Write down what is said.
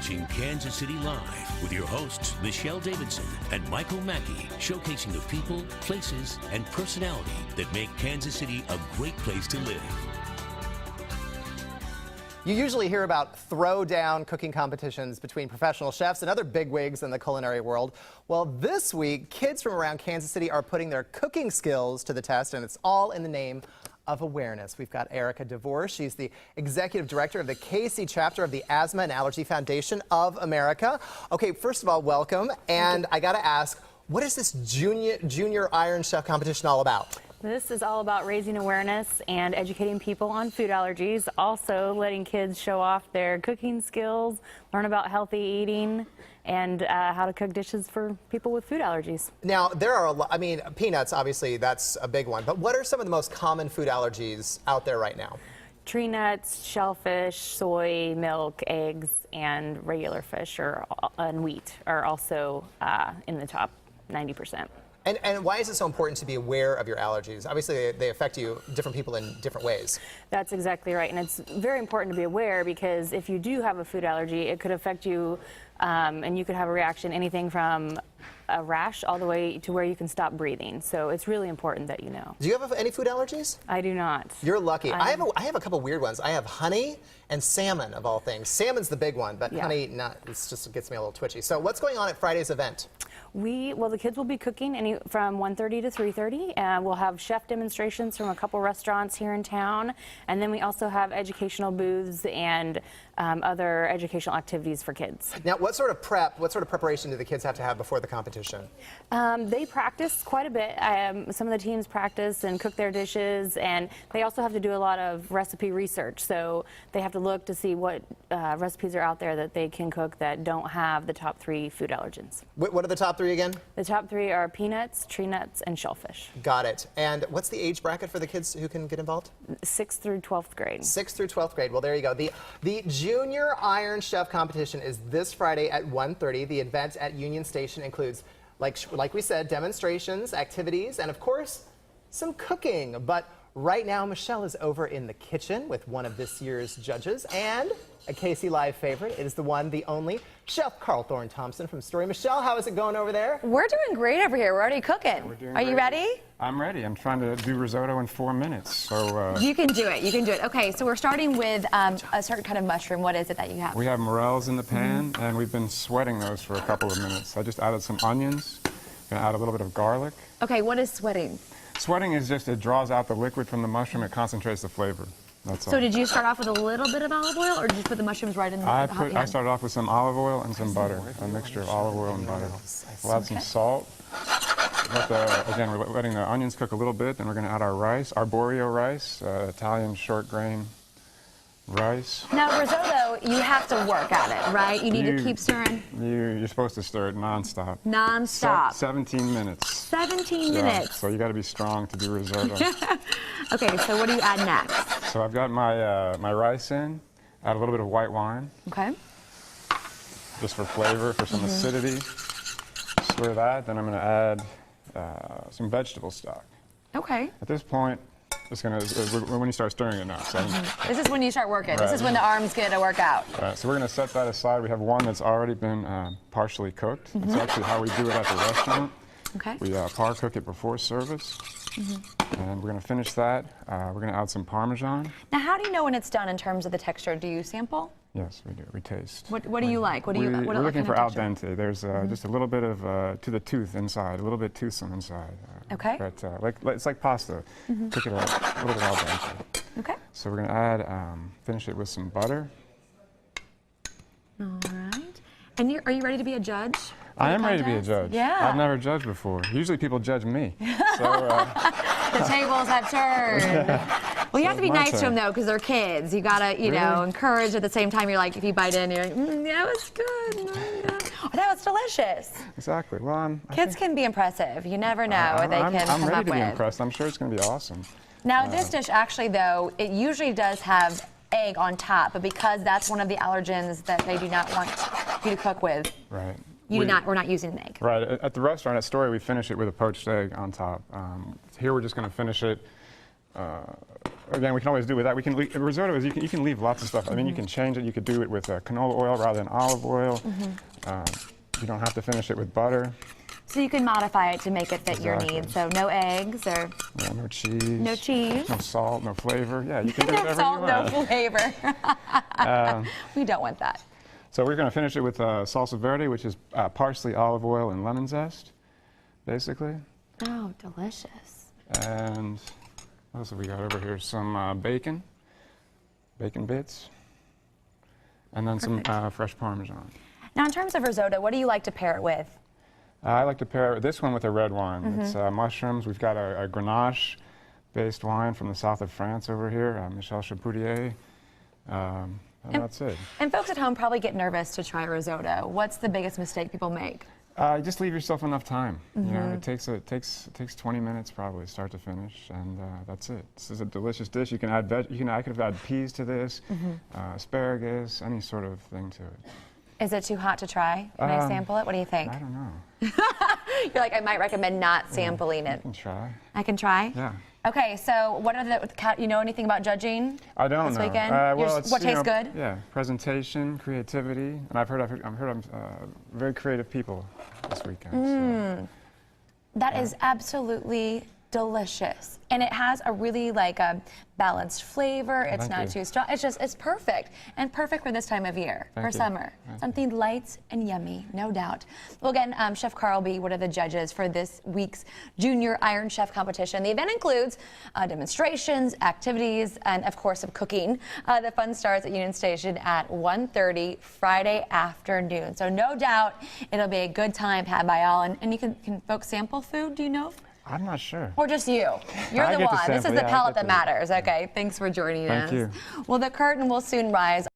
watching Kansas City Live with your hosts, Michelle Davidson and Michael Mackey, showcasing the people, places, and personality that make Kansas City a great place to live. You usually hear about throwdown cooking competitions between professional chefs and other bigwigs in the culinary world. Well, this week, kids from around Kansas City are putting their cooking skills to the test, and it's all in the name of awareness. We've got Erica DeVore. She's the executive director of the KC chapter of the Asthma and Allergy Foundation of America. Okay, first of all, welcome. And I got to ask, what is this junior Iron Chef competition all about? This is all about raising awareness and educating people on food allergies, also letting kids show off their cooking skills, learn about healthy eating, and how to cook dishes for people with food allergies. Now, there are a lot, I mean, peanuts, obviously, that's a big one, but what are some of the most common food allergies out there right now? Tree nuts, shellfish, soy, milk, eggs, and regular fish and wheat are also in the top 90%. And why is it so important to be aware of your allergies? Obviously, they affect you, different people in different ways. That's exactly right. And it's very important to be aware because if you do have a food allergy, it could affect you and you could have a reaction, anything from a rash all the way to where you can stop breathing. So it's really important that you know. Do you have any food allergies? I do not. You're lucky. I have a couple weird ones. I have honey and salmon, of all things. Salmon's the big one, but honey, not. It just gets me a little twitchy. So what's going on at Friday's event? Well, the kids will be cooking from 1:30 to 3:30. We'll have chef demonstrations from a couple restaurants here in town, and then we also have educational booths and other educational activities for kids. Now, what sort of preparation do the kids have to have before the competition? They practice quite a bit. Some of the teams practice and cook their dishes, and they also have to do a lot of recipe research. So they have to look to see what recipes are out there that they can cook that don't have the top 3 food allergens. What are the top 3 again? The top 3 are peanuts, tree nuts, and shellfish. Got it. And what's the age bracket for the kids who can get involved? 6th through 12th grade. 6th through 12th grade. Well, there you go. The Junior Iron Chef competition is this Friday at 1:30. The event at Union Station includes, like we said, demonstrations, activities, and of course, some cooking. But right now, Michelle is over in the kitchen with one of this year's judges and a KC Live favorite. It is the one, the only, Chef Carl Thorne Thompson from Story. Michelle, how is it going over there? We're doing great over here. We're already cooking. Are you ready? I'm ready. I'm trying to do risotto in 4 minutes. So you can do it. You can do it. Okay, so we're starting with a certain kind of mushroom. What is it that you have? We have morels in the pan, and we've been sweating those for a couple of minutes. I just added some onions. Gonna add a little bit of garlic. Okay, what is sweating? Sweating is just, it draws out the liquid from the mushroom. It concentrates the flavor. That's all. So did you start off with a little bit of olive oil, or did you put the mushrooms right in the hot pan? I started off with some olive oil and some butter, a mixture of olive oil and butter. We'll add some salt. Again, we're letting the onions cook a little bit, then we're going to add our rice, arborio rice, Italian short grain rice. Now, risotto, you have to work at it, right? You need to keep stirring. You're supposed to stir it nonstop. Nonstop. 17 minutes. 17 minutes. So you got to be strong to do risotto. Okay, so what do you add next? So I've got my rice in. Add a little bit of white wine. Okay. Just for flavor, for some acidity. Stir that. Then I'm going to add some vegetable stock. Okay. At this point, it's going to when you start stirring it now. So This is when you start working. Right. This is when the arms get to work out. Right, so we're going to set that aside. We have one that's already been partially cooked. It's actually how we do it at the restaurant. Okay. We par cook it before service. And we're going to finish that. We're going to add some Parmesan. Now, how do you know when it's done in terms of the texture? Do you sample? Yes, we do. We taste. What do you like? What do you? We're looking for al texture? dente. There's just a little bit of to the tooth inside, a little bit toothsome inside. Okay. But it's like pasta. Cook it a little bit al dente. Okay. So we're going to add, finish it with some butter. All right. And are you ready to be a judge? I am ready to be a judge. Yeah. I've never judged before. Usually people judge me. So, the tables have turned. Well, you have to be nice to them, though, because they're kids. You got to, you know, encourage at the same time. You're like, if you bite in, you're like, that was good. Oh, that was delicious. Exactly. Well, kids can be impressive. You never know what they can come up with. I'm ready to be impressed. I'm sure it's going to be awesome. Now, this dish, actually, though, it usually does have egg on top, but because that's one of the allergens that they do not want you to cook with. Right. We're not using an egg. Right. At the restaurant at Story, we finish it with a poached egg on top. Here we're just going to finish it again, we can always do with that. We can risotto is you can leave lots of stuff. I mean, you can change it. You could do it with canola oil rather than olive oil. You don't have to finish it with butter. So you can modify it to make it fit your Exactly. needs. So no eggs or Yeah, no cheese. no cheese. No salt, no flavor. Yeah, you can do No whatever salt, you no want. flavor. We don't want that. So we're going to finish it with salsa verde, which is parsley, olive oil, and lemon zest, basically. Oh, delicious. And what else have we got over here? Some bacon bits, and then some fresh Parmesan. Now, in terms of risotto, what do you like to pair it with? I like to pair this one with a red wine. It's mushrooms. We've got a Grenache-based wine from the south of France over here, Michel Chapoutier. And that's it. And folks at home probably get nervous to try risotto. What's the biggest mistake people make? Just leave yourself enough time. You know, it takes 20 minutes probably, start to finish, and that's it. This is a delicious dish. You can add I could have added peas to this, asparagus, any sort of thing to it. Is it too hot to try? Can I sample it? What do you think? I don't know. You're like, I might recommend not sampling You it. can try. I can try? Yeah. Okay, so what are you know anything about judging? I don't this know. weekend? Well, What tastes good? Yeah, presentation, creativity, and I've heard very creative people this weekend. So. That is absolutely delicious. And it has a really a balanced flavor. It's Thank not you. too strong. It's perfect. And perfect for this time of year, Thank for you. summer. Thank Something light and yummy, no doubt. Well, again, Chef Carl will be one of the judges for this week's Junior Iron Chef competition. The event includes demonstrations, activities, and of course, some cooking. The fun starts at Union Station at 1:30 Friday afternoon. So no doubt it'll be a good time had by all. And you can folks sample food, do you know? I'm not sure. Or just you? You're I the get to one. This is sample, the yeah, I palate get that to- matters. Okay, thanks for joining us. Thank you. Well, the curtain will soon rise